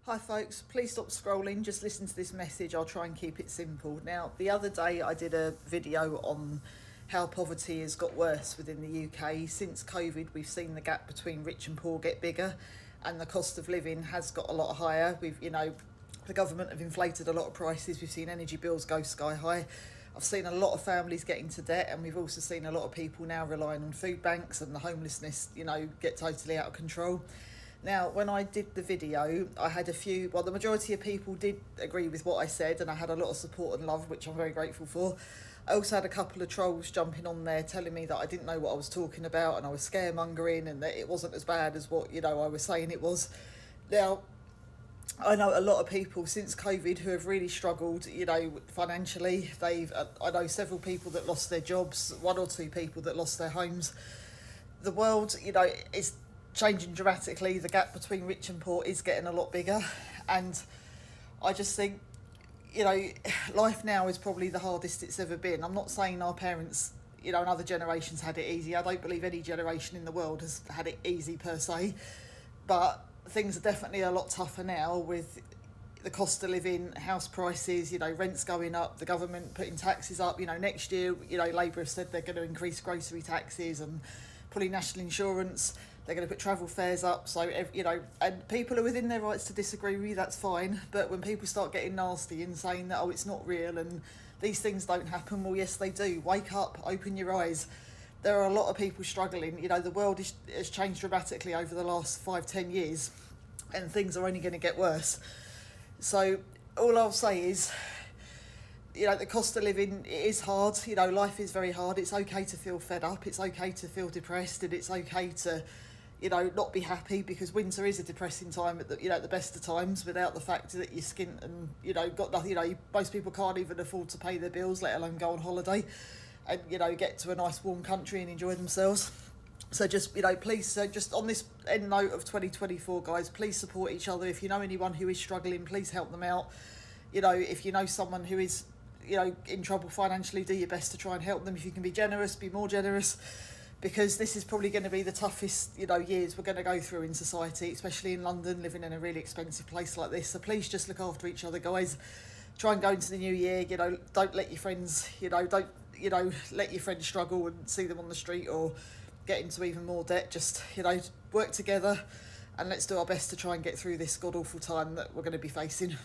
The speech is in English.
Hi folks, please stop scrolling, just listen to this message, I'll try and keep it simple. Now, the other day I did a video on how poverty has got worse within the UK. Since COVID, we've seen the gap between rich and poor get bigger, and the cost of living has got a lot higher. The government have inflated a lot of prices, we've seen energy bills go sky high. I've seen a lot of families get into debt, and we've also seen a lot of people now relying on food banks, and the homelessness, get totally out of control. Now, when I did the video, I had the majority of people did agree with what I said, and I had a lot of support and love, which I'm very grateful for. I also had a couple of trolls jumping on there telling me that I didn't know what I was talking about and I was scaremongering and that it wasn't as bad as what, I was saying it was. Now, I know a lot of people since COVID who have really struggled, financially. I know several people that lost their jobs, one or two people that lost their homes. The world, is changing dramatically. The gap between rich and poor is getting a lot bigger, and I just think, life now is probably the hardest it's ever been. I'm not saying our parents, and other generations had it easy. I don't believe any generation in the world has had it easy per se, but things are definitely a lot tougher now with the cost of living, house prices, rents going up, the government putting taxes up. Next year, Labour have said they're going to increase grocery taxes and pulling national insurance. They're going to put travel fares up. So, and people are within their rights to disagree with you, that's fine. But when people start getting nasty and saying that, it's not real and these things don't happen, well, yes, they do. Wake up, open your eyes. There are a lot of people struggling. The world has changed dramatically over the last 5-10 years, and things are only going to get worse. So all I'll say is, the cost of living, it is hard. Life is very hard. It's okay to feel fed up. It's okay to feel depressed, and it's okay to, not be happy, because winter is a depressing time at the best of times, without the fact that you're skint and, got nothing. Most people can't even afford to pay their bills, let alone go on holiday and, get to a nice warm country and enjoy themselves. So just, please, just on this end note of 2024, guys, please support each other. If you know anyone who is struggling, please help them out. If you know someone who is, in trouble financially, do your best to try and help them. If you can be generous, be more generous, because this is probably going to be the toughest, years we're going to go through in society, especially in London, living in a really expensive place like this. So please just look after each other, guys. Try and go into the new year, don't let your friends, don't, let your friends struggle and see them on the street or get into even more debt. Just, work together and let's do our best to try and get through this god awful time that we're going to be facing.